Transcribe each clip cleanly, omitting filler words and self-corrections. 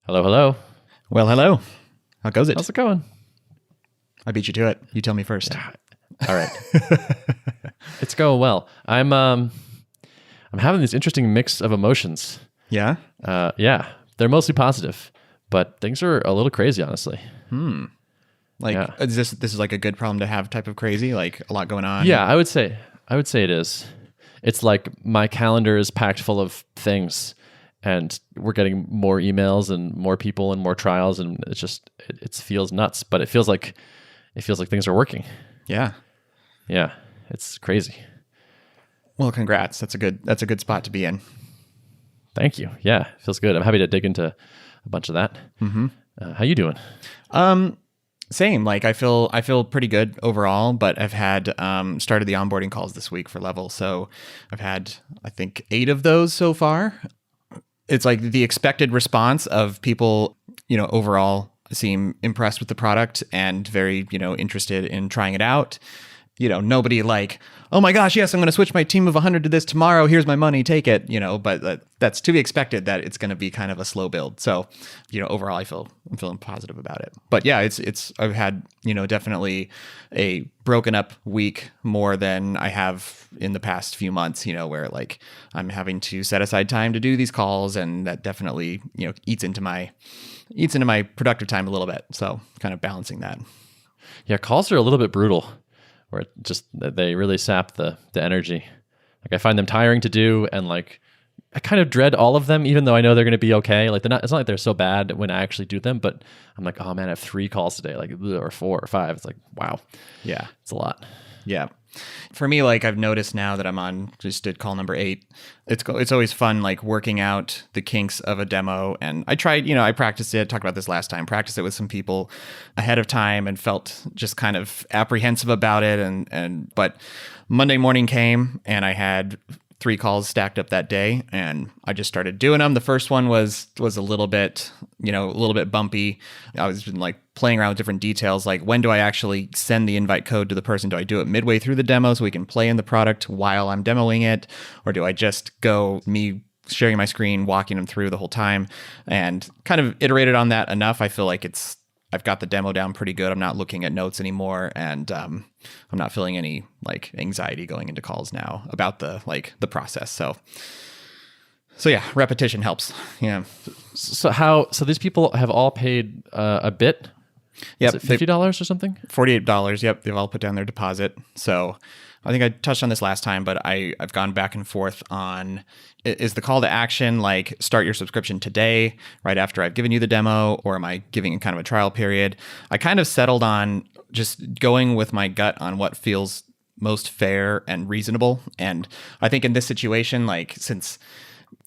Hello, hello. Well, hello. How goes it? How's it going? I beat you to it. You tell me first. All right. It's going well. I'm having this interesting mix of emotions. Yeah? Yeah, they're mostly positive, but things are a little crazy, honestly. Is this is like a good problem to have type of crazy? Like a lot going on? Yeah, I would say it is. It's like my calendar is packed full of things, and we're getting more emails and more people and more trials, and it's just it feels nuts, but it feels like things are working. Yeah. Yeah, it's crazy. Well, congrats. That's a good spot to be in. Thank you. Yeah, it feels good. I'm happy to dig into a bunch of that. Mm-hmm. How you doing? Same. Like I feel pretty good overall, but I've had started the onboarding calls this week for Level. So I've had, I think, 8 of those so far. It's like the expected response of people, overall seem impressed with the product and very, interested in trying it out. Nobody like, oh my gosh, yes, I'm going to switch my team of 100 to this tomorrow. Here's my money, take it. But that's to be expected that it's going to be kind of a slow build. So, overall, I'm feeling positive about it. But yeah, I've had, definitely a broken up week more than I have in the past few months, where like I'm having to set aside time to do these calls, and that definitely, eats into my productive time a little bit. So kind of balancing that. Yeah, calls are a little bit brutal, where they really sap the energy. Like I find them tiring to do, and like I kind of dread all of them, even though I know they're going to be okay. Like it's not like they're so bad when I actually do them, but I'm like, oh man, I have 3 calls today, like or 4 or 5. It's like, wow, yeah, it's a lot. Yeah. For me, like I've noticed now that just did call number 8. It's always fun, like working out the kinks of a demo. And I tried, I practiced it, talked about this last time, practiced it with some people ahead of time and felt just kind of apprehensive about it. But Monday morning came and I had 3 calls stacked up that day, and I just started doing them. The first one was a little bit, bumpy. I was been like playing around with different details, like when do I actually send the invite code to the person? Do I do it midway through the demo so we can play in the product while I'm demoing it, or do I just go me sharing my screen, walking them through the whole time? And kind of iterated on that enough. I feel like I've got the demo down pretty good. I'm not looking at notes anymore, and I'm not feeling any like anxiety going into calls now about the process. So yeah, repetition helps. Yeah. So these people have all paid a bit. Yep. Is it $50 or something? $48. Yep. They've all put down their deposit. So I think I touched on this last time, but I've gone back and forth on, is the call to action like start your subscription today, right after I've given you the demo, or am I giving it kind of a trial period? I kind of settled on just going with my gut on what feels most fair and reasonable. And I think in this situation, like since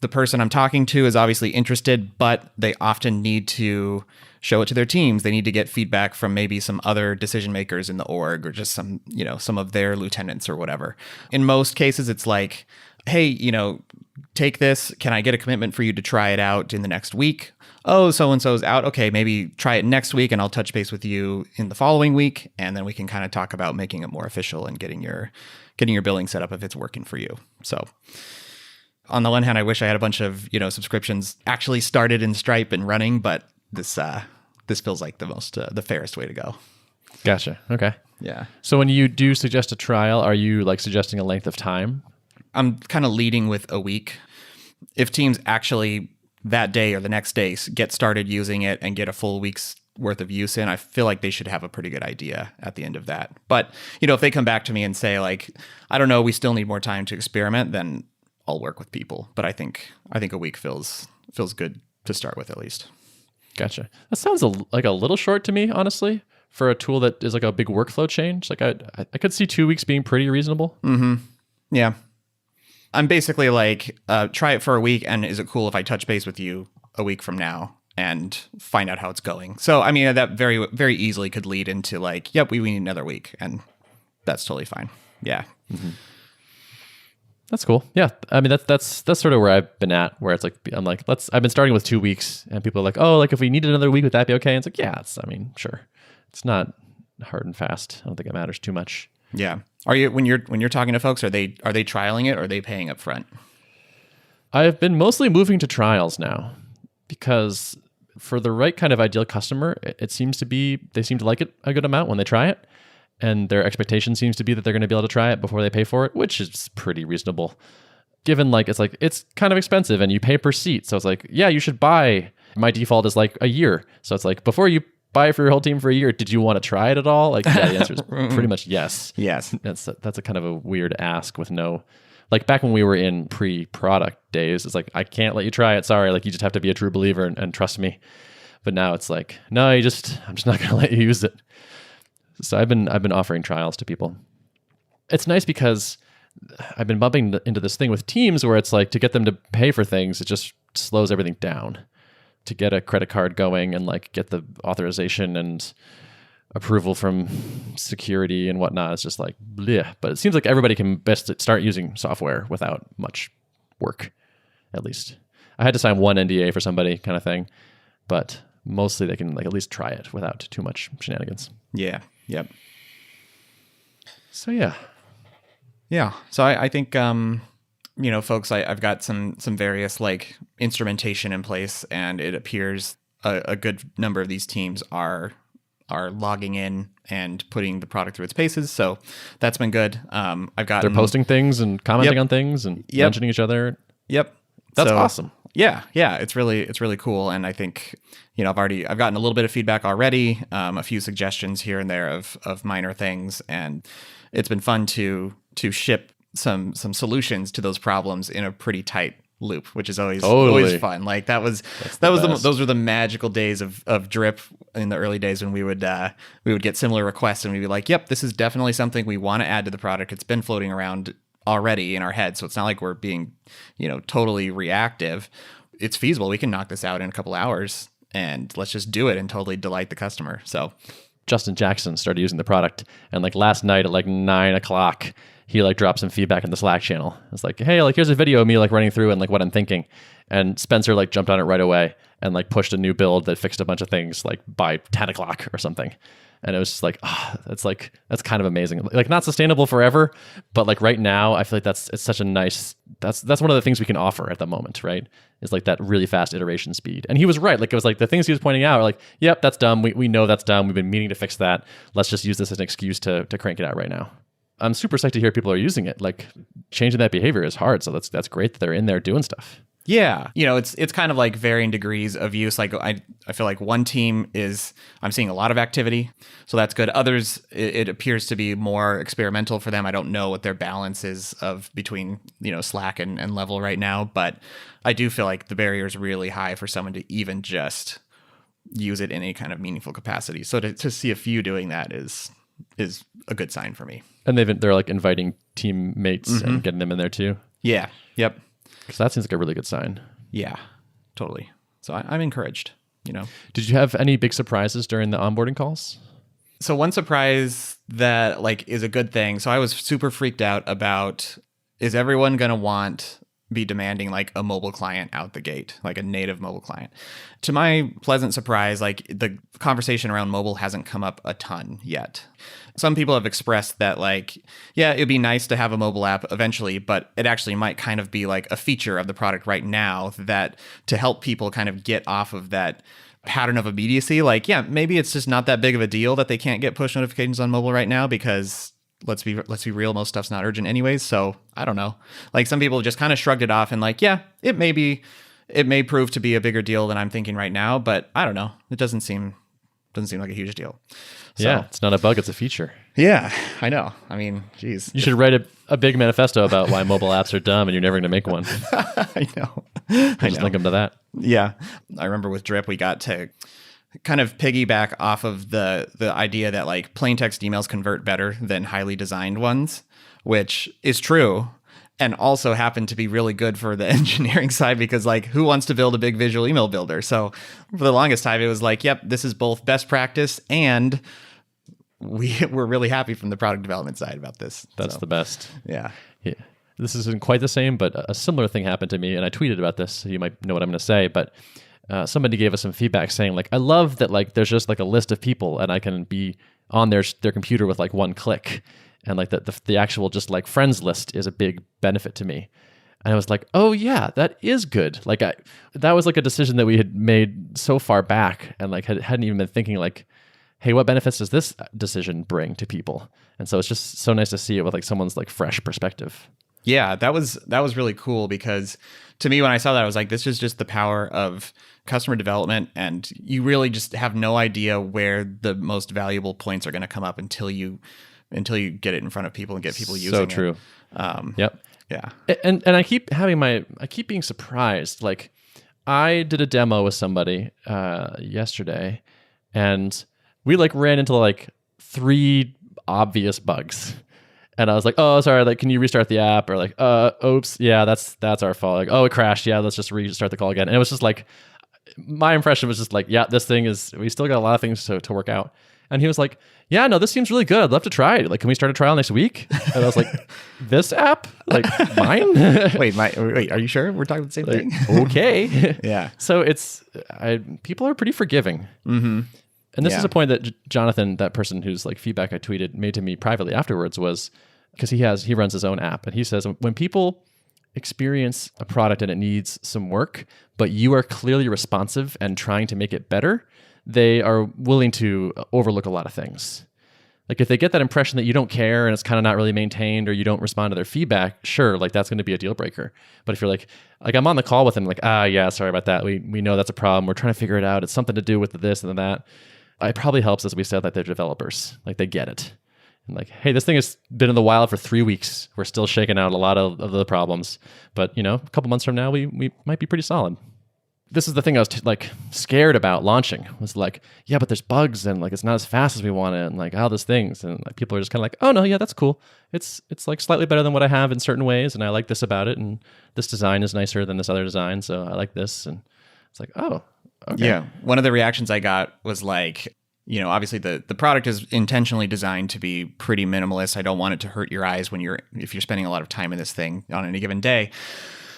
the person I'm talking to is obviously interested, but they often need to show it to their teams. They need to get feedback from maybe some other decision makers in the org, or just some of their lieutenants or whatever. In most cases, it's like, hey, take this. Can I get a commitment for you to try it out in the next week? Oh, so-and-so's out. Okay, maybe try it next week, and I'll touch base with you in the following week. And then we can kind of talk about making it more official and getting your billing set up if it's working for you. So on the one hand, I wish I had a bunch of, subscriptions actually started in Stripe and running, but this feels like the fairest way to go. Gotcha. Okay. Yeah. So when you do suggest a trial, are you like suggesting a length of time? I'm kind of leading with a week. If teams actually that day or the next day get started using it and get a full week's worth of use in, I feel like they should have a pretty good idea at the end of that. But, if they come back to me and say like, I don't know, we still need more time to experiment, then I'll work with people. But I think a week feels good to start with, at least. Gotcha. That sounds like a little short to me, honestly, for a tool that is like a big workflow change. Like I could see 2 weeks being pretty reasonable. Mm-hmm. Yeah. I'm basically like, try it for a week, and is it cool if I touch base with you a week from now and find out how it's going? So, I mean, that very, very easily could lead into like, yep, we need another week, and that's totally fine. Yeah. Mm-hmm. That's cool. Yeah. I mean, that's sort of where I've been at, where it's like, I'm like, I've been starting with 2 weeks, and people are like, oh, like if we needed another week, would that be okay? And it's like, yeah, sure. It's not hard and fast. I don't think it matters too much. Yeah. Are you, when you're talking to folks, are they trialing it, or are they paying up front? I've been mostly moving to trials now, because for the right kind of ideal customer, it seems to be, they seem to like it a good amount when they try it. And their expectation seems to be that they're going to be able to try it before they pay for it, which is pretty reasonable. Given it's kind of expensive and you pay per seat. So it's like, yeah, you should buy. My default is like a year. So it's like, before you buy it for your whole team for a year, did you want to try it at all? Like, yeah, the answer is pretty much yes. Yes. That's a kind of a weird ask with no, like back when we were in pre-product days, it's like, I can't let you try it. Sorry. Like, you just have to be a true believer and trust me. But now it's like, no, I'm just not going to let you use it. So I've been offering trials to people. It's nice because I've been bumping into this thing with teams where it's like, to get them to pay for things, it just slows everything down. To get a credit card going and like get the authorization and approval from security and whatnot, it's just like, bleh. But it seems like everybody can best start using software without much work, at least. I had to sign one NDA for somebody kind of thing, but mostly they can like at least try it without too much shenanigans. Yeah. Yep. So yeah. Yeah. So I think, folks, I've got some various like instrumentation in place, and it appears a good number of these teams are logging in and putting the product through its paces. So that's been good. They're posting things and commenting on things and mentioning each other. Yep. That's awesome. Yeah. It's really cool. And I think, I've gotten a little bit of feedback already, a few suggestions here and there of minor things, and it's been fun to ship some solutions to those problems in a pretty tight loop, which is always fun. Like those were the magical days of Drip in the early days when we would get similar requests and we'd be like, yep, this is definitely something we want to add to the product. It's been floating around already in our head, so it's not like we're being totally reactive. It's feasible. We can knock this out in a couple hours, and let's just do it and totally delight the customer. So Justin Jackson started using the product, and like last night at like 9:00, he like dropped some feedback in the Slack channel. It's like, hey, like here's a video of me like running through and like what I'm thinking. And Spencer like jumped on it right away and like pushed a new build that fixed a bunch of things like by 10:00 or something. And it was just like, that's kind of amazing. Like not sustainable forever, but like right now, I feel like it's such a nice, that's one of the things we can offer at the moment, right? Is like that really fast iteration speed. And he was right. Like it was like the things he was pointing out are like, yep, that's dumb. We know that's dumb. We've been meaning to fix that. Let's just use this as an excuse to crank it out right now. I'm super psyched to hear people are using it. Like changing that behavior is hard. So that's great that they're in there doing stuff. Yeah. It's kind of like varying degrees of use. Like I feel like one team I'm seeing a lot of activity. So that's good. Others, it appears to be more experimental for them. I don't know what their balance is between, Slack and Level right now, but I do feel like the barrier is really high for someone to even just use it in any kind of meaningful capacity. So to see a few doing that is a good sign for me. And they're like inviting teammates and getting them in there too. Yeah. Yep. So that seems like a really good sign. Yeah, totally. So I'm encouraged, Did you have any big surprises during the onboarding calls? So one surprise that like is a good thing. So I was super freaked out about, is everyone going to be demanding like a mobile client out the gate, like a native mobile client? To my pleasant surprise, like the conversation around mobile hasn't come up a ton yet. Some people have expressed that like, yeah, it'd be nice to have a mobile app eventually, but it actually might kind of be like a feature of the product right now that to help people kind of get off of that pattern of immediacy. Like, yeah, maybe it's just not that big of a deal that they can't get push notifications on mobile right now because let's be real, most stuff's not urgent anyways. So I don't know. Like some people just kind of shrugged it off and like, yeah, it may prove to be a bigger deal than I'm thinking right now, but I don't know. It doesn't seem like a huge deal. So, yeah, it's not a bug, it's a feature. Yeah, I know. I mean, geez. You should write a big manifesto about why mobile apps are dumb and you're never going to make one. I know. Just link them to that. Yeah. I remember with Drip, we got to kind of piggyback off of the idea that like plain text emails convert better than highly designed ones, which is true. And also happened to be really good for the engineering side because like who wants to build a big visual email builder? So for the longest time, it was like, yep, this is both best practice and we're really happy from the product development side about this. That's the best. Yeah. This isn't quite the same, but a similar thing happened to me, and I tweeted about this, so you might know what I'm going to say, but somebody gave us some feedback saying like, I love that like there's just like a list of people and I can be on their computer with like one click. And like the actual just like friends list is a big benefit to me. And I was like, oh yeah, that is good. Like that was like a decision that we had made so far back, and like hadn't even been thinking like, hey, what benefits does this decision bring to people? And so it's just so nice to see it with like someone's like fresh perspective. Yeah, that was really cool, because to me, when I saw that, I was like, this is just the power of customer development, and you really just have no idea where the most valuable points are going to come up until you get it in front of people and get people using it. So true. Yep. Yeah. And I keep being surprised. Like I did a demo with somebody yesterday, and we like ran into like 3 obvious bugs. And I was like, oh, sorry, like, can you restart the app? Or like, oops, yeah, that's our fault. Like, oh, it crashed. Yeah, let's just restart the call again. And it was just like, my impression was just like, yeah, this thing is, we still got a lot of things to work out. And he was like, yeah, no, this seems really good. I'd love to try it. Like, can we start a trial next week? And I was like, this app? Like mine? Wait, are you sure we're talking about the same thing? Okay. Yeah. So people are pretty forgiving. Mm-hmm. And this is a point that Jonathan, that person whose like feedback I tweeted, made to me privately afterwards, was because he runs his own app, and he says when people experience a product and it needs some work, but you are clearly responsive and trying to make it better, they are willing to overlook a lot of things. Like if they get that impression that you don't care and it's kind of not really maintained, or you don't respond to their feedback, sure, like that's going to be a deal breaker. But if you're like I'm on the call with them, like, yeah, sorry about that. We know that's a problem. We're trying to figure it out. It's something to do with this and that. It probably helps, as we said, that they're developers. Like they get it. And like, hey, this thing has been in the wild for 3 weeks. We're still shaking out a lot of the problems. But, a couple months from now, we might be pretty solid. This is the thing I was scared about launching, was like, yeah, but there's bugs, and like it's not as fast as we want it, and like all these things. And like, people are just kind of like, oh no, yeah, that's cool. It's like slightly better than what I have in certain ways, and I like this about it, and this design is nicer than this other design, so I like this. And it's like, oh, okay. Yeah. One of the reactions I got was like, obviously the product is intentionally designed to be pretty minimalist. I don't want it to hurt your eyes if you're spending a lot of time in this thing on any given day.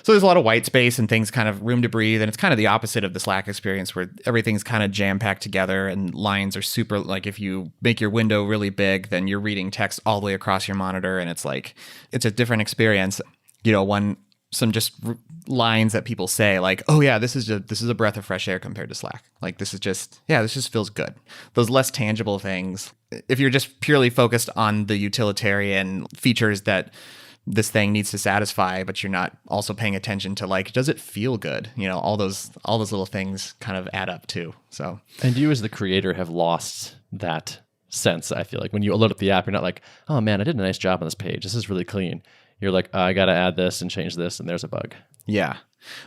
So there's a lot of white space and things, kind of room to breathe. And it's kind of the opposite of the Slack experience, where everything's kind of jam-packed together and lines are super, like if you make your window really big, then you're reading text all the way across your monitor. And it's like, it's a different experience. Some just lines that people say, like, oh yeah, this is a breath of fresh air compared to Slack. Like this just feels good. Those less tangible things. If you're just purely focused on the utilitarian features that this thing needs to satisfy, but you're not also paying attention to like, does it feel good? All those little things kind of add up too. So, and you as the creator have lost that sense. I feel like when you load up the app, you're not like, oh man, I did a nice job on this page. This is really clean. You're like, I got to add this and change this, and there's a bug. Yeah.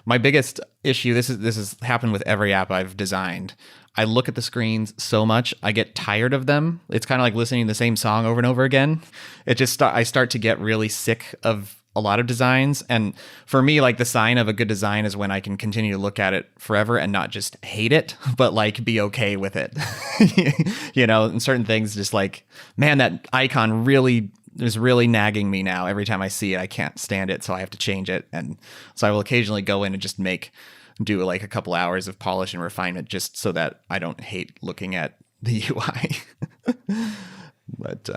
My biggest issue, this has happened with every app I've designed. I look at the screens so much, I get tired of them. It's kind of like listening to the same song over and over again. I start to get really sick of a lot of designs. And for me, like the sign of a good design is when I can continue to look at it forever and not just hate it, but like be okay with it. And certain things, just like, man, that icon really is really nagging me now. Every time I see it, I can't stand it, so I have to change it. And so I will occasionally go in and just do like a couple hours of polish and refinement, just so that I don't hate looking at the UI. But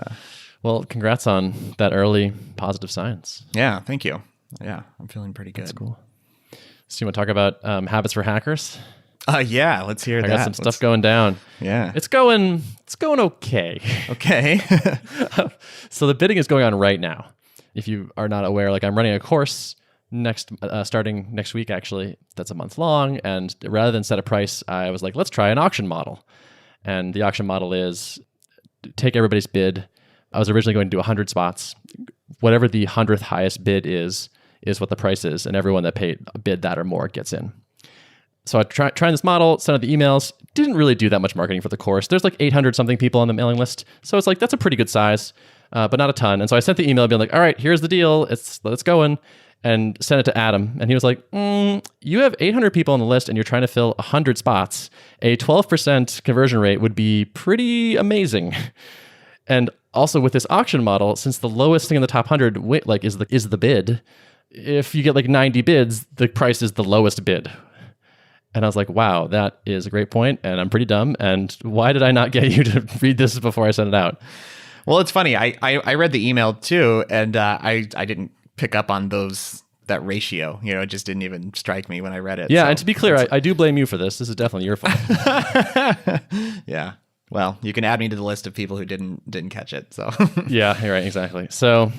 well, congrats on that early positive signs. Yeah, thank you. Yeah, I'm feeling pretty good. That's cool. So you want to talk about habits for hackers? Yeah, let's hear that. I got some stuff going down. Yeah. It's going okay. Okay. So the bidding is going on right now. If you are not aware, like I'm running a course starting next week, actually, that's a month long. And rather than set a price, I was like, let's try an auction model. And the auction model is take everybody's bid. I was originally going to do 100 spots. Whatever the 100th highest bid is what the price is. And everyone that paid a bid that or more gets in. So I trying this model, sent out the emails, didn't really do that much marketing for the course. There's like 800 something people on the mailing list. So it's like, that's a pretty good size, but not a ton. And so I sent the email being like, all right, here's the deal. Let's go in, and sent it to Adam. And he was like, you have 800 people on the list and you're trying to fill 100 spots. A 12% conversion rate would be pretty amazing. And also with this auction model, since the lowest thing in the top 100 is the bid, if you get like 90 bids, the price is the lowest bid. And I was like, wow, that is a great point, and I'm pretty dumb. And why did I not get you to read this before I sent it out? Well, it's funny. I read the email too, and I didn't pick up on those that ratio. You know, it just didn't even strike me when I read it. Yeah, So and to be clear, I do blame you for this. This is definitely your fault. yeah. Well, you can add me to the list of people who didn't catch it. So Yeah, you're right, exactly. So,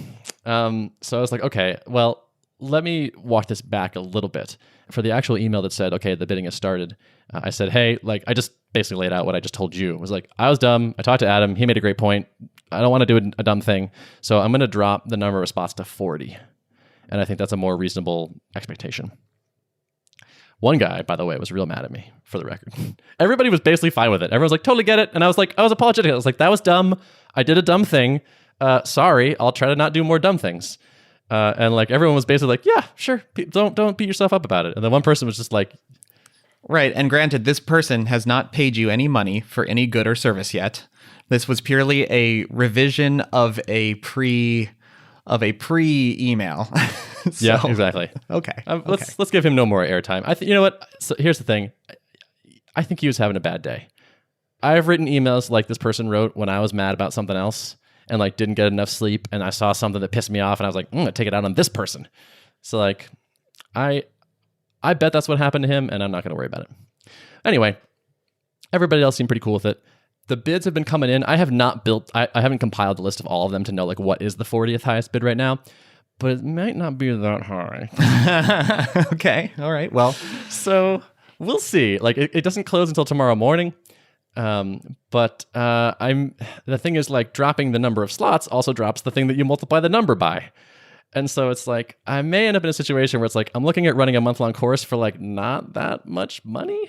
so I was like, okay, well, let me walk this back a little bit. For the actual email that said, okay, the bidding has started, I said, hey, like, I just basically laid out what I just told you. It was like, I was dumb. I talked to Adam. He made a great point. I don't want to do a dumb thing. So I'm going to drop the number of spots to 40. And I think that's a more reasonable expectation. One guy, by the way, was real mad at me, for the record. Everybody was basically fine with it. Everyone was like, totally get it. And I was apologetic. I was like, that was dumb. I did a dumb thing. Sorry. I'll try to not do more dumb things. And like everyone was basically like, yeah, sure. Don't beat yourself up about it. And then one person was just like, right. And granted, this person has not paid you any money for any good or service yet. This was purely a revision of a pre email. So, yeah, exactly. Okay. Let's give him no more airtime. You know what? So here's the thing. I think he was having a bad day. I've written emails like this person wrote when I was mad about something else and like didn't get enough sleep, and I saw something that pissed me off, and I was like, I'm gonna take it out on this person. So like, I bet that's what happened to him, and I'm not gonna worry about it. Anyway, everybody else seemed pretty cool with it. The bids have been coming in. I have not I haven't compiled the list of all of them to know like what is the 40th highest bid right now, but it might not be that high. Okay. All right. Well, so we'll see. Like it doesn't close until tomorrow morning. But the thing is like dropping the number of slots also drops the thing that you multiply the number by. And so it's like, I may end up in a situation where it's like, I'm looking at running a month-long course for like not that much money.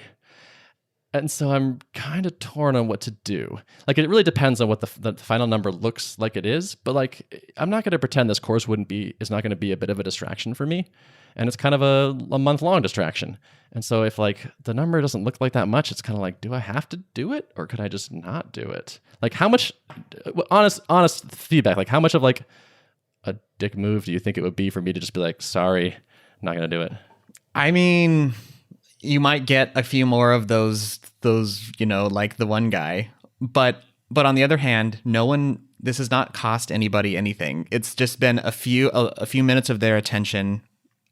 And so I'm kind of torn on what to do. Like, it really depends on what the final number looks like it is. But like, I'm not going to pretend this course is not going to be a bit of a distraction for me. And it's kind of a month-long distraction. And so if like the number doesn't look like that much, it's kind of like, do I have to do it or could I just not do it? Like, how much, honest feedback, like how much of like a dick move do you think it would be for me to just be like, sorry, I'm not going to do it? I mean, you might get a few more of those, you know, like the one guy, but on the other hand, this has not cost anybody anything. It's just been a few minutes of their attention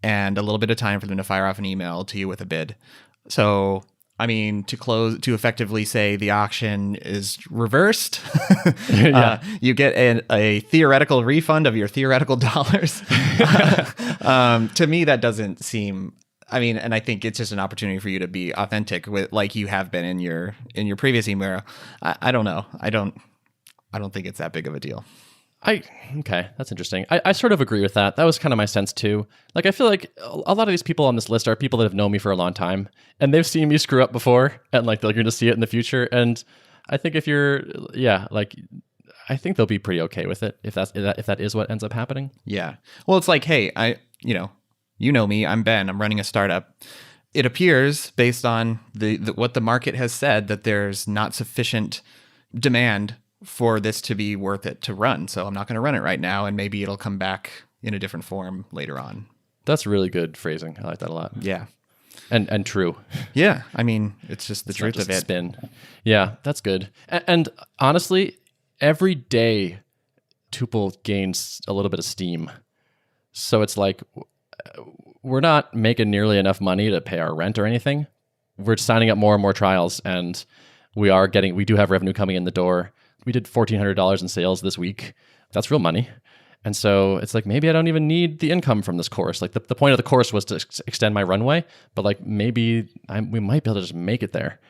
and a little bit of time for them to fire off an email to you with a bid. So, I mean, to effectively say the auction is reversed, Yeah. You get a theoretical refund of your theoretical dollars. To me, that doesn't seem. I mean, and I think it's just an opportunity for you to be authentic with, like you have been in your previous email. I don't know. I don't think it's that big of a deal. Okay, that's interesting. I sort of agree with that. That was kind of my sense too. Like, I feel like a lot of these people on this list are people that have known me for a long time, and they've seen me screw up before, and like they're going to see it in the future. And I think I think they'll be pretty okay with it if that is what ends up happening. Yeah. Well, it's like, hey, you know me, I'm Ben, I'm running a startup. It appears based on what the market has said that there's not sufficient demand for this to be worth it to run. So I'm not going to run it right now, and maybe it'll come back in a different form later on. That's really good phrasing. I like that a lot. Yeah. And true. Yeah. I mean, it's just the It's truth not just of it. spin. Yeah, that's good. And honestly, every day Tuple gains a little bit of steam. So it's like, we're not making nearly enough money to pay our rent or anything. We're signing up more and more trials, and we do have revenue coming in the door. We did $1,400 in sales this week. That's real money. And so it's like, maybe I don't even need the income from this course. Like the point of the course was to extend my runway, but like maybe we might be able to just make it there.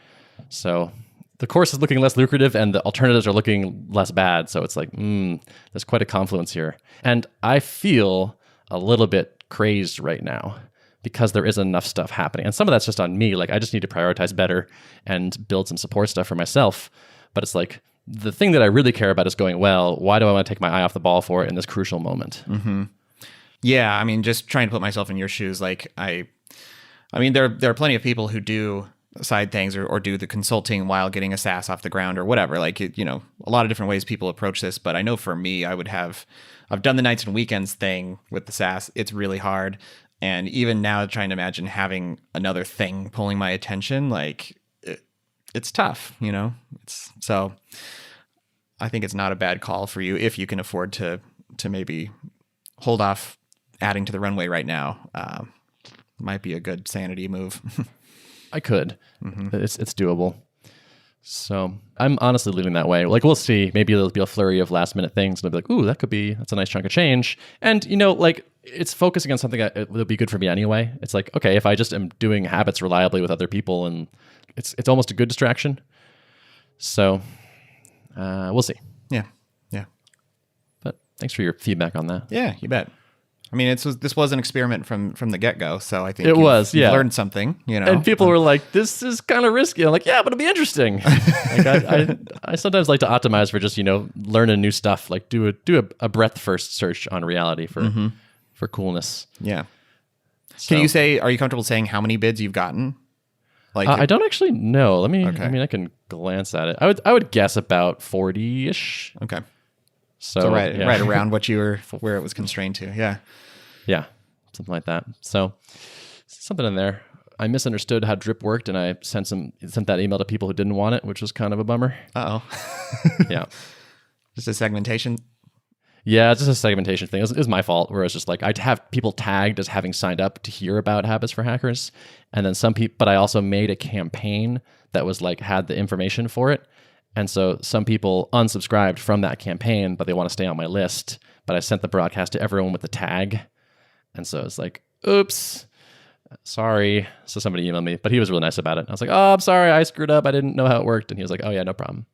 So the course is looking less lucrative and the alternatives are looking less bad. So it's like, there's quite a confluence here. And I feel a little bit crazed right now because there isn't enough stuff happening. And some of that's just on me. Like, I just need to prioritize better and build some support stuff for myself. But it's like, the thing that I really care about is going well. Why do I want to take my eye off the ball for it in this crucial moment? Mm-hmm. Yeah, I mean, just trying to put myself in your shoes. Like, I mean, there are plenty of people who do side things or do the consulting while getting a SaaS off the ground or whatever. Like, a lot of different ways people approach this. But I know for me, I've done the nights and weekends thing with the SaaS. It's really hard. And even now, trying to imagine having another thing pulling my attention, like, it's tough, so I think it's not a bad call for you if you can afford to maybe hold off adding to the runway right now, might be a good sanity move. I could. It's doable. So I'm honestly leaning that way. Like, we'll see. Maybe there'll be a flurry of last minute things, and I'll be like, ooh, that's a nice chunk of change. And, like, it's focusing on something that will be good for me anyway. It's like, okay, if I just am doing habits reliably with other people, and it's almost a good distraction. So we'll see. Yeah. But thanks for your feedback on that. Yeah, you bet. I mean, this was an experiment from the get-go, so I think you've learned something, And people were like, this is kind of risky. I'm like, yeah, but it'll be interesting. Like, I sometimes like to optimize for just, learning new stuff, like do a breadth first search on reality for coolness. Yeah. So, are you comfortable saying how many bids you've gotten? Like, I don't actually know. Okay. I can glance at it. I would guess about 40-ish. Okay. So right around where it was constrained to. Yeah. Yeah. Something like that. So something in there. I misunderstood how drip worked, and I sent that email to people who didn't want it, which was kind of a bummer. Yeah. Just a segmentation. Yeah, it's just a segmentation thing. It was my fault, where it's just like I'd have people tagged as having signed up to hear about Habits for Hackers, and then some people. But I also made a campaign that was like had the information for it. And so some people unsubscribed from that campaign, but they want to stay on my list. But I sent the broadcast to everyone with the tag. And so it's like, oops, sorry. So somebody emailed me, but he was really nice about it. I was like, oh, I'm sorry, I screwed up. I didn't know how it worked. And he was like, oh yeah, no problem.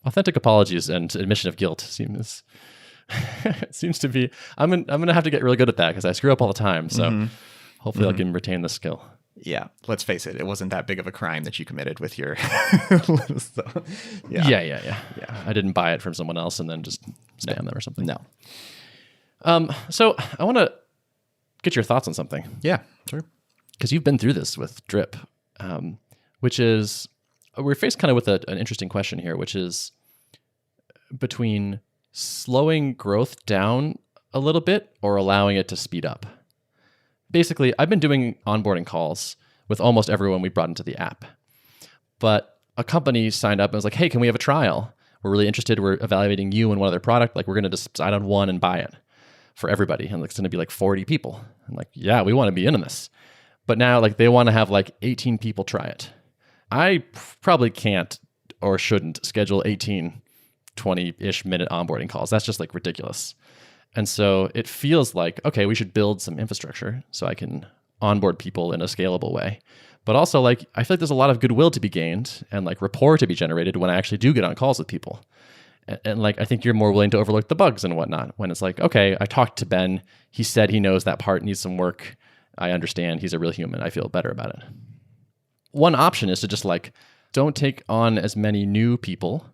Authentic apologies and admission of guilt seems to be, I'm going to have to get really good at that because I screw up all the time. So hopefully I can retain the skill. Yeah, let's face it was not that big of a crime that you committed with your so, yeah. I didn't buy it from someone else and then just spam them or something. No. So I want to get your thoughts on something. Yeah, sure. Because you've been through this with drip, which is, we're faced kind of with an interesting question here, which is between slowing growth down a little bit or allowing it to speed up. Basically, I've been doing onboarding calls with almost everyone we brought into the app. But a company signed up and was like, hey, can we have a trial? We're really interested. We're evaluating you and one other product. Like, we're going to decide on one and buy it for everybody. And it's going to be like 40 people. I'm like, yeah, we want to be in this. But now, like, they want to have like 18 people try it. I probably can't or shouldn't schedule 18 20-ish minute onboarding calls. That's just like ridiculous. And so it feels like, okay, we should build some infrastructure so I can onboard people in a scalable way. But also, like, I feel like there's a lot of goodwill to be gained and like rapport to be generated when I actually do get on calls with people. And like, I think you're more willing to overlook the bugs and whatnot when it's like, okay, I talked to Ben. He said he knows that part needs some work. I understand. He's a real human. I feel better about it. One option is to just like, don't take on as many new people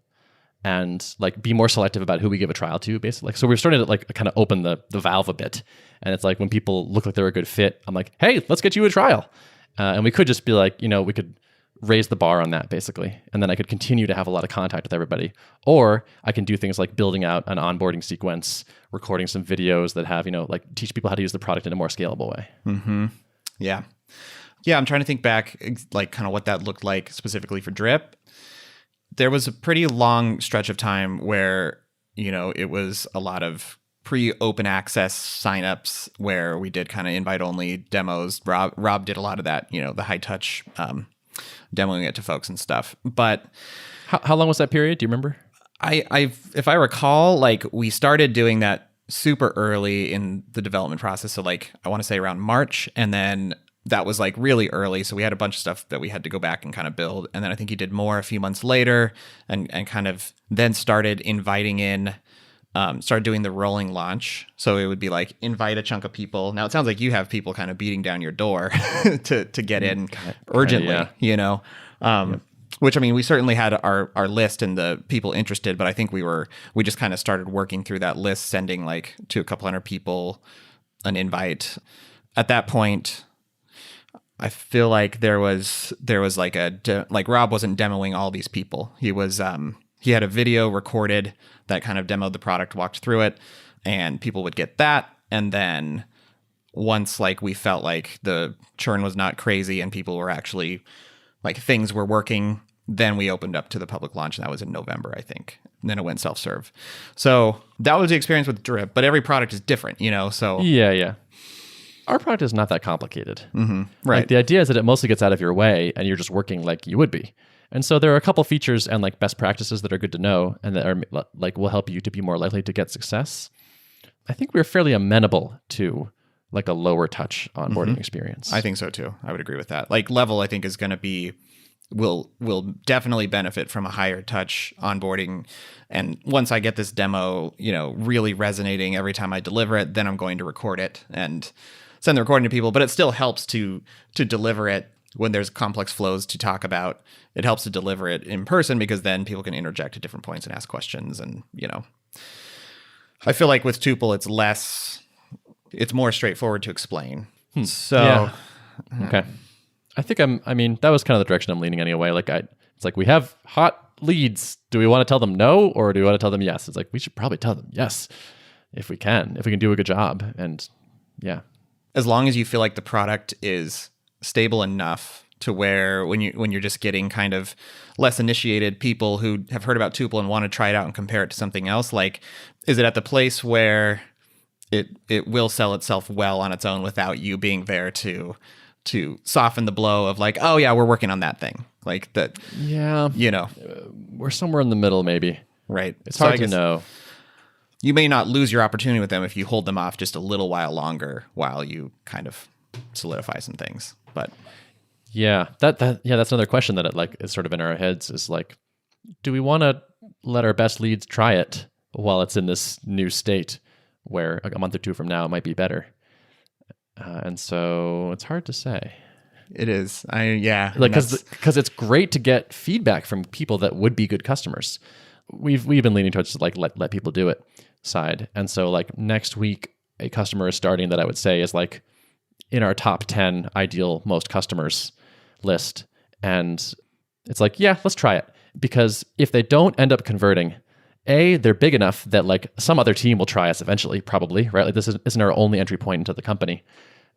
and like be more selective about who we give a trial to, basically. Like, so we're starting to like kind of open the valve a bit. And it's like when people look like they're a good fit, I'm like, hey, let's get you a trial. And we could just be like, we could raise the bar on that basically. And then I could continue to have a lot of contact with everybody. Or I can do things like building out an onboarding sequence, recording some videos that have, like teach people how to use the product in a more scalable way. Mm-hmm. Yeah. Yeah. I'm trying to think back, like kind of what that looked like specifically for Drip. There was a pretty long stretch of time where, it was a lot of pre-open access signups where we did kind of invite-only demos. Rob did a lot of that, the high touch demoing it to folks and stuff. But how long was that period? Do you remember? If I recall, like we started doing that super early in the development process. So like I want to say around March, and then that was like really early. So we had a bunch of stuff that we had to go back and kind of build. And then I think he did more a few months later and kind of then started inviting in, started doing the rolling launch. So it would be like invite a chunk of people. Now it sounds like you have people kind of beating down your door to get in urgently, yeah. Which, I mean, we certainly had our list and the people interested, but I think we just kind of started working through that list, sending like to a couple hundred people an invite. At that point, I feel like there was like like Rob wasn't demoing all these people. He was he had a video recorded that kind of demoed the product, walked through it, and people would get that. And then once like we felt like the churn was not crazy and people were actually like things were working, then we opened up to the public launch, and that was in November, I think. then it went self-serve. So that was the experience with Drip, but every product is different, so. Yeah. Our product is not that complicated. Right. Like the idea is that it mostly gets out of your way and you're just working like you would be. And so there are a couple features and like best practices that are good to know and that are like will help you to be more likely to get success. I think we're fairly amenable to like a lower touch onboarding experience. I think so too. I would agree with that. Like Level, I think is going to be will definitely benefit from a higher touch onboarding. And once I get this demo, really resonating every time I deliver it, then I'm going to record it and send the recording to people. But it still helps to deliver it when there's complex flows to talk about. It helps to deliver it in person because then people can interject at different points and ask questions. And, I feel like with Tuple, it's more straightforward to explain. So, yeah. Okay. I think that was kind of the direction I'm leaning anyway. Like it's like we have hot leads. Do we want to tell them no or do we want to tell them yes? It's like we should probably tell them yes if we can do a good job. And yeah. As long as you feel like the product is stable enough to where when you're just getting kind of less initiated people who have heard about Tuple and want to try it out and compare it to something else, like is it at the place where it will sell itself well on its own without you being there to soften the blow of like, oh yeah, we're working on that thing. Like that. Yeah. We're somewhere in the middle maybe. Right. It's hard to know. You may not lose your opportunity with them if you hold them off just a little while longer while you kind of solidify some things. But yeah, that's another question that is sort of in our heads is like, do we want to let our best leads try it while it's in this new state where a month or two from now it might be better? And so it's hard to say. It is. Because it's great to get feedback from people that would be good customers. We've been leaning towards like let people do it side. And so like next week, a customer is starting that I would say is like in our top 10 ideal most customers list. And it's like, yeah, let's try it. Because if they don't end up converting, A, they're big enough that like some other team will try us eventually, probably, right? Like this isn't our only entry point into the company.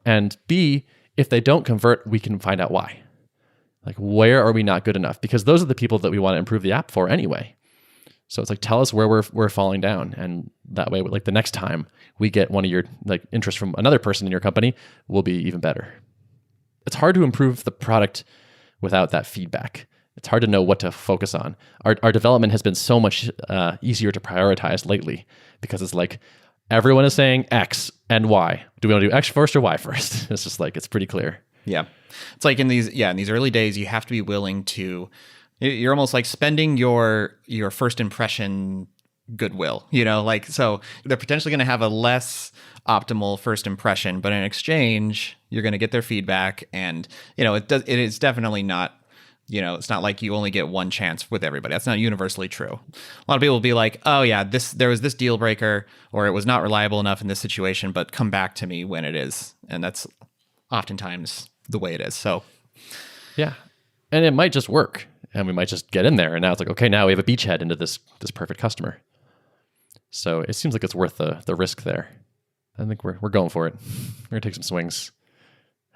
And B, if they don't convert, we can find out why. Like where are we not good enough? Because those are the people that we want to improve the app for anyway. So it's like, tell us where we're falling down. And that way, like the next time we get one of your like interest from another person in your company, will be even better. It's hard to improve the product without that feedback. It's hard to know what to focus on. Our development has been so much easier to prioritize lately because it's like everyone is saying X and Y. Do we want to do X first or Y first? It's just like, it's pretty clear. Yeah. It's like in these early days, you have to be willing to, you're almost like spending your first impression goodwill, like, so they're potentially going to have a less optimal first impression, but in exchange, you're going to get their feedback. And, it is definitely not, it's not like you only get one chance with everybody. That's not universally true. A lot of people will be like, oh yeah, there was this deal breaker, or it was not reliable enough in this situation, but come back to me when it is. And that's oftentimes the way it is. So yeah. And it might just work and we might just get in there. And now it's like, okay, now we have a beachhead into this perfect customer. So it seems like it's worth the risk there. I think we're going for it. We're gonna take some swings.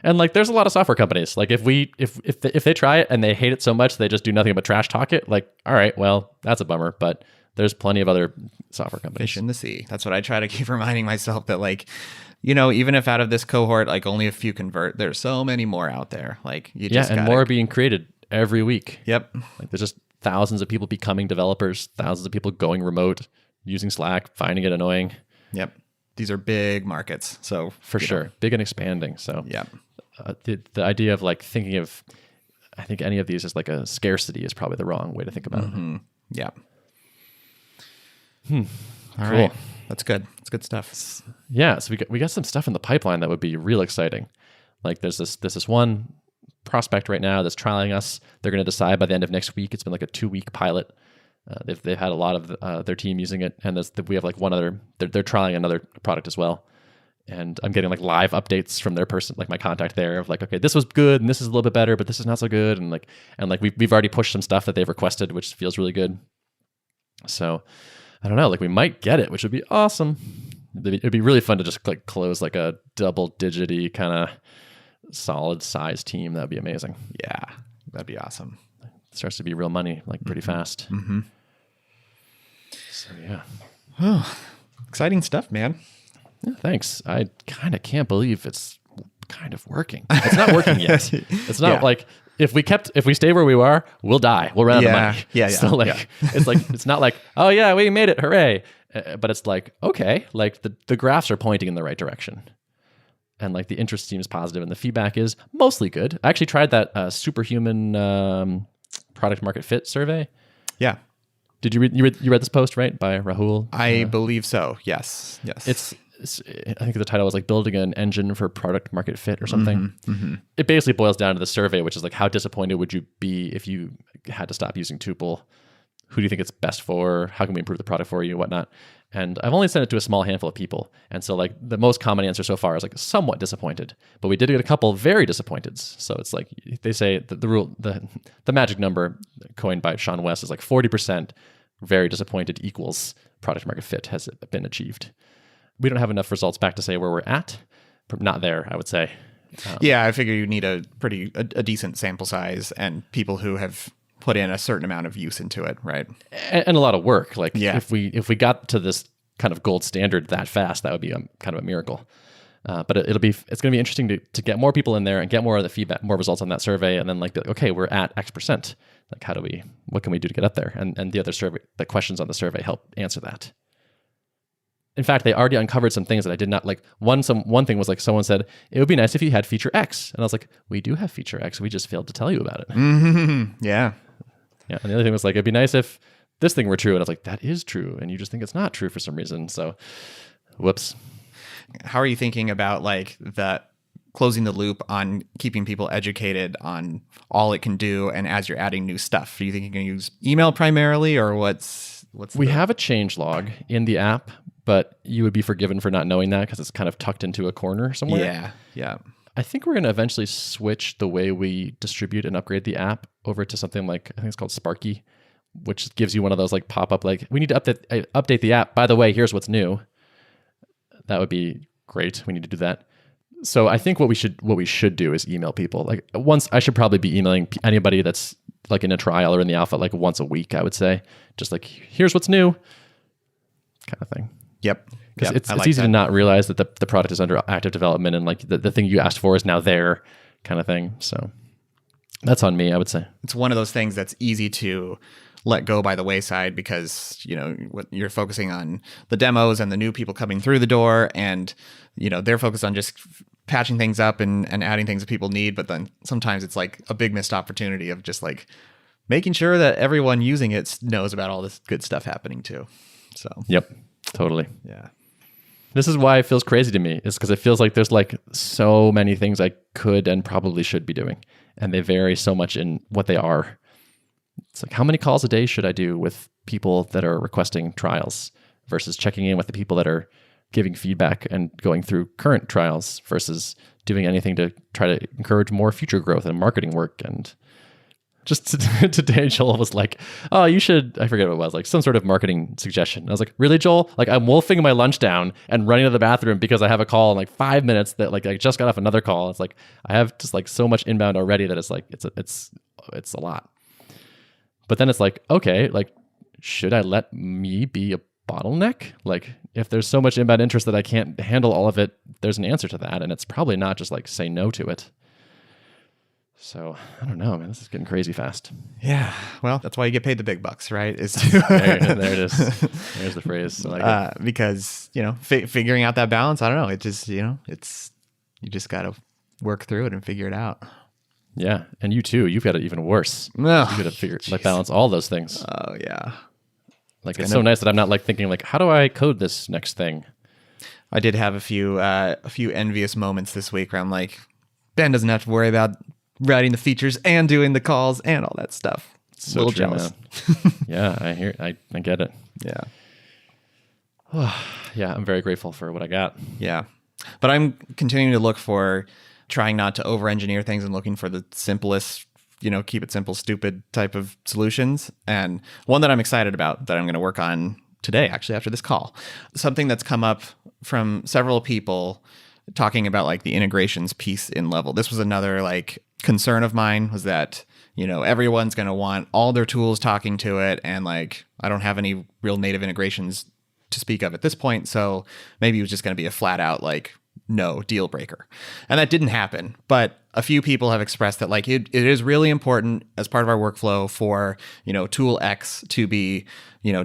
And like, there's a lot of software companies. Like if they try it and they hate it so much they just do nothing but trash talk it. Like, all right, well, that's a bummer. But there's plenty of other software companies. Fish in the sea. That's what I try to keep reminding myself that like, even if out of this cohort like only a few convert, there's so many more out there. Like you just and more are being created every week. Yep. Like there's just thousands of people becoming developers, thousands of people going remote, using Slack, finding it annoying. Yep. These are big markets. So for sure, big and expanding. So yeah. The idea of like thinking of, I think any of these as like a scarcity is probably the wrong way to think about it. Yeah. All cool. Right. That's good. It's good stuff. Yeah. So we got some stuff in the pipeline that would be real exciting. Like there's this one prospect right now that's trialing us. They're going to decide by the end of next week. It's been like a 2-week pilot. They've had a lot of their team using it, and we have like one other. They're trialing another product as well. And I'm getting like live updates from their person, like my contact there, of like, okay, this was good and this is a little bit better, but this is not so good. And like we've already pushed some stuff that they've requested, which feels really good. So I don't know, like we might get it, which would be awesome. It'd be really fun to just like close like a double-digity kind of solid size team. That'd be amazing. Yeah, that'd be awesome. It starts to be real money like pretty fast. So yeah. Oh, exciting stuff, man. Yeah, thanks. I kind of can't believe it's kind of working. It's not working yet. It's not like if we stay where we are, we'll die. We'll run out of money. Yeah. So like, it's not like, oh yeah, we made it. Hooray. But it's like, okay, like the graphs are pointing in the right direction. And like the interest seems positive and the feedback is mostly good. I actually tried that superhuman product market fit survey. Yeah. Did you read this post, right? By Rahul? I believe so. Yes. It's I think the title was like building an engine for product market fit or something. It basically boils down to the survey, which is like, how disappointed would you be if you had to stop using Tuple? Who do you think it's best for? How can we improve the product for you? Whatnot. And I've only sent it to a small handful of people. And so like the most common answer so far is like somewhat disappointed, but we did get a couple very disappointed. So it's like, they say that the magic number coined by Sean West is like 40% very disappointed equals product market fit has been achieved. We don't have enough results back to say where we're at. Not there, I would say. Yeah, I figure you need a decent sample size and people who have put in a certain amount of use into it, right? And a lot of work. Like if we got to this kind of gold standard that fast, that would be kind of a miracle. But it's going to be interesting to get more people in there and get more of the feedback, more results on that survey, and then like, okay, we're at X%. Like, what can we do to get up there? And the questions on the survey help answer that. In fact, they already uncovered some things that I did not like. One thing was like someone said, it would be nice if you had feature X. And I was like, we do have feature X. We just failed to tell you about it. Mm-hmm. Yeah. Yeah. And the other thing was like, it'd be nice if this thing were true. And I was like, that is true. And you just think it's not true for some reason. So whoops. How are you thinking about like that closing the loop on keeping people educated on all it can do? And as you're adding new stuff, do you think you can use email primarily or we have a change log in the app, but you would be forgiven for not knowing that because it's kind of tucked into a corner somewhere. Yeah. I think we're going to eventually switch the way we distribute and upgrade the app over to something like, I think it's called Sparky, which gives you one of those like pop-up, like, we need to update the app. By the way, here's what's new. That would be great. We need to do that. So I think what we should do is email people. Like I should probably be emailing anybody that's like in a trial or in the alpha like once a week, I would say. Just like, here's what's new kind of thing. Yep. Because it's easy to not realize that the product is under active development and like the thing you asked for is now there kind of thing. So that's on me, I would say. It's one of those things that's easy to let go by the wayside because, you're focusing on the demos and the new people coming through the door and, they're focused on just patching things up and adding things that people need. But then sometimes it's like a big missed opportunity of just like making sure that everyone using it knows about all this good stuff happening too. So, yep, totally. Yeah. This is why it feels crazy to me, is because it feels like there's like so many things I could and probably should be doing. And they vary so much in what they are. It's like, how many calls a day should I do with people that are requesting trials versus checking in with the people that are giving feedback and going through current trials versus doing anything to try to encourage more future growth and marketing work. And just today, Joel was like, oh, you should, I forget what it was, like some sort of marketing suggestion. And I was like, really, Joel? Like I'm wolfing my lunch down and running to the bathroom because I have a call in like 5 minutes that like I just got off another call. It's like, I have just like so much inbound already that it's like, it's a lot. But then it's like, okay, like, should I let me be a bottleneck? Like if there's so much inbound interest that I can't handle all of it, there's an answer to that. And it's probably not just like say no to it. So I don't know, man, this is getting crazy fast. Yeah. Well, that's why you get paid the big bucks, right? Is there it is. There's the phrase. I like it. Because, figuring out that balance, I don't know. It just, you just got to work through it and figure it out. Yeah. And you too, you've got it even worse. No. You got to balance all those things. Oh yeah. Like it's so nice that I'm not like thinking like, how do I code this next thing? I did have a few envious moments this week where I'm like, Ben doesn't have to worry about writing the features and doing the calls and all that stuff. So a little true, jealous. Yeah, I get it. Yeah. Yeah, I'm very grateful for what I got. Yeah. But I'm continuing to look for trying not to over-engineer things and looking for the simplest, keep it simple, stupid type of solutions. And one that I'm excited about that I'm going to work on today, actually, after this call. Something that's come up from several people talking about like the integrations piece in Level. This was another like concern of mine was that, everyone's going to want all their tools talking to it. And like, I don't have any real native integrations to speak of at this point. So maybe it was just going to be a flat out like, no deal breaker. And that didn't happen. But a few people have expressed that like it is really important as part of our workflow for, tool X to be,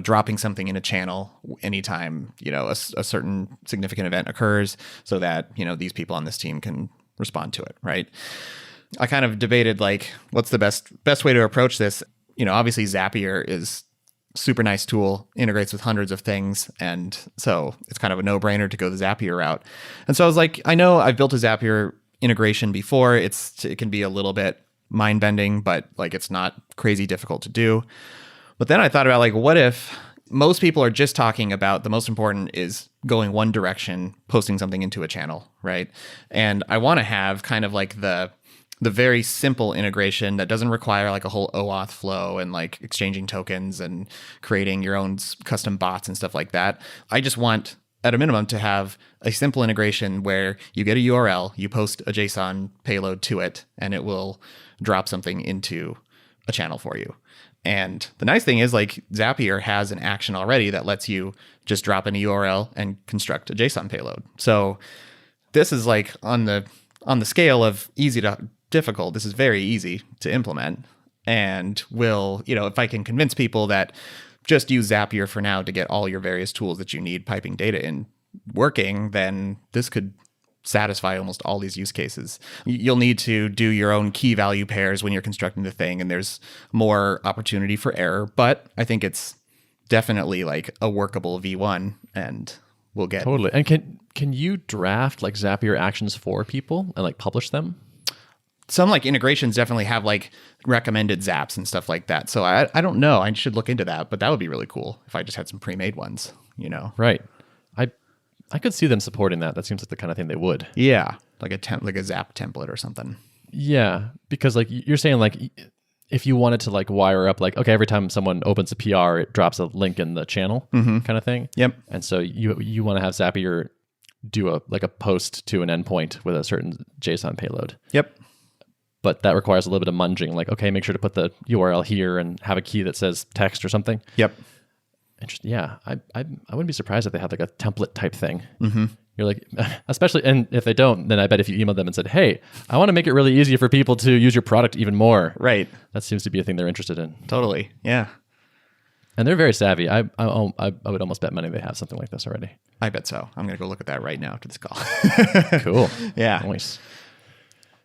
dropping something in a channel anytime, a certain significant event occurs so that, these people on this team can respond to it. Right. I kind of debated like, what's the best way to approach this? Obviously Zapier is super nice tool, integrates with hundreds of things. And so it's kind of a no-brainer to go the Zapier route. And so I was like, I know I've built a Zapier integration before. It can be a little bit mind-bending, but like it's not crazy difficult to do. But then I thought about like, what if most people are just talking about the most important is going one direction, posting something into a channel, right? And I want to have kind of like the very simple integration that doesn't require like a whole OAuth flow and like exchanging tokens and creating your own custom bots and stuff like that. I just want at a minimum to have a simple integration where you get a URL, you post a JSON payload to it, and it will drop something into a channel for you. And the nice thing is like Zapier has an action already that lets you just drop in a URL and construct a JSON payload. So this is like on the scale of easy to difficult, this is very easy to implement, and will, if I can convince people that just use Zapier for now to get all your various tools that you need piping data in working, then this could satisfy almost all these use cases. You'll need to do your own key value pairs when you're constructing the thing, and there's more opportunity for error, but I think it's definitely like a workable V1, and we'll get totally. And can you draft like Zapier actions for people and like publish them? Some like integrations definitely have like recommended zaps and stuff like that. So I don't know. I should look into that, but that would be really cool if I just had some pre-made ones, Right. I could see them supporting that. That seems like the kind of thing they would. Yeah. Like a zap template or something. Yeah. Because like you're saying like if you wanted to like wire up like, okay, every time someone opens a PR, it drops a link in the channel kind of thing. Yep. And so you want to have Zapier do a post to an endpoint with a certain JSON payload. Yep. But that requires a little bit of munging. Like, okay, make sure to put the URL here and have a key that says text or something. Yep. Interesting. Yeah, I wouldn't be surprised if they had like a template type thing. Mm-hmm. You're like, especially, and if they don't, then I bet if you emailed them and said, hey, I want to make it really easy for people to use your product even more. Right. That seems to be a thing they're interested in. Totally. Yeah. And they're very savvy. I would almost bet money they have something like this already. I bet so. I'm going to go look at that right now after this call. Cool. Yeah. Nice.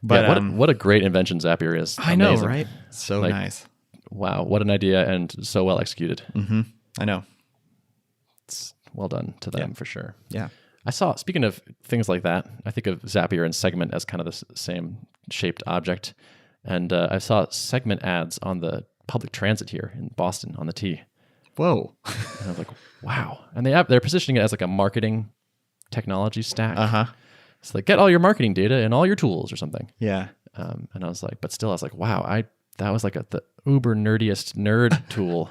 But yeah, what a great invention Zapier is. I Amazing. know, right? So like, nice. Wow, what an idea, and so well executed. Mm-hmm. I know. It's well done to them for sure. Yeah. I saw, speaking of things like that, I think of Zapier and Segment as kind of the same shaped object. And I saw Segment ads on the public transit here in Boston on the T. Whoa. And I was like, wow. And they're positioning it as like a marketing technology stack. Uh-huh. So like, get all your marketing data and all your tools or something. Yeah. And I was like, but still, I was like, wow, that was like the uber nerdiest nerd tool.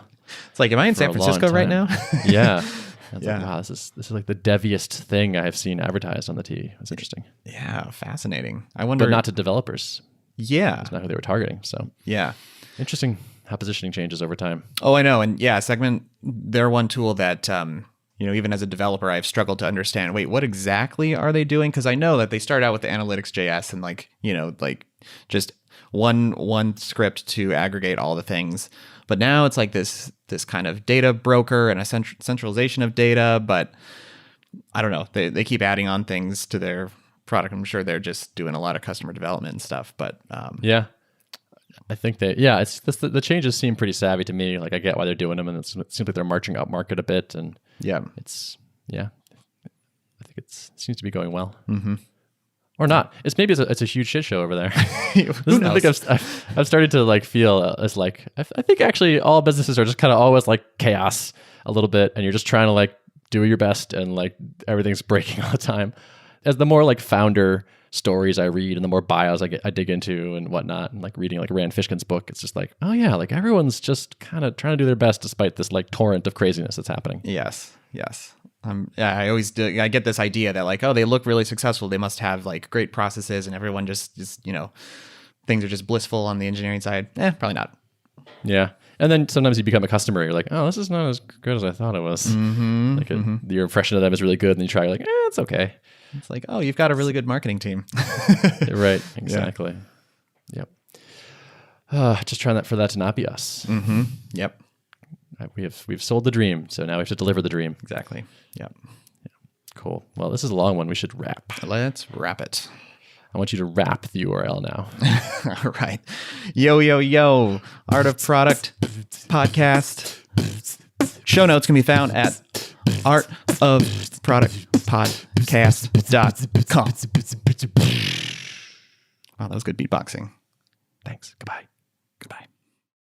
It's like, am I in San Francisco right now? Yeah. I was like, wow, this is like the deviest thing I have seen advertised on the T. It's interesting. Yeah, fascinating. I wonder, but not to developers. Yeah. That's not who they were targeting. So yeah. Interesting how positioning changes over time. Oh, I know. And yeah, Segment, they're one tool that, even as a developer, I've struggled to understand, wait, what exactly are they doing? Because I know that they start out with the analytics.js and like just one script to aggregate all the things. But now it's like this kind of data broker and a centralization of data. But I don't know. They keep adding on things to their product. I'm sure they're just doing a lot of customer development and stuff. But yeah, I think it's the changes seem pretty savvy to me. Like I get why they're doing them, and it seems like they're marching up market a bit. And yeah, I think it seems to be going well. Mm-hmm. Or not. It's a huge shit show over there. Who knows? I think I've started to like feel it's like I think actually all businesses are just kind of always like chaos a little bit, and you're just trying to like do your best, and like everything's breaking all the time. As the more like founder stories I read and the more bios I dig into and whatnot, and like reading like Rand Fishkin's book, it's just like, oh yeah, like everyone's just kind of trying to do their best despite this like torrent of craziness that's happening. Yes. I always do. I get this idea that like, oh, they look really successful. They must have like great processes, and everyone just things are just blissful on the engineering side, probably not. Yeah. And then sometimes you become a customer. You're like, oh, this is not as good as I thought it was. Your impression of them is really good. And then you try, you're like, it's okay. It's like, oh, you've got a really good marketing team. Right. Exactly. Yep. Just trying for that to not be us. Yep. We've sold the dream. So now we have to deliver the dream. Exactly. Yep. Cool. Well, this is a long one. We should wrap. Let's wrap it. I want you to wrap the URL now. All right. Yo. Art of Product podcast. Show notes can be found at artofproductpodcast.com. Wow, that was good beatboxing. Thanks. Goodbye.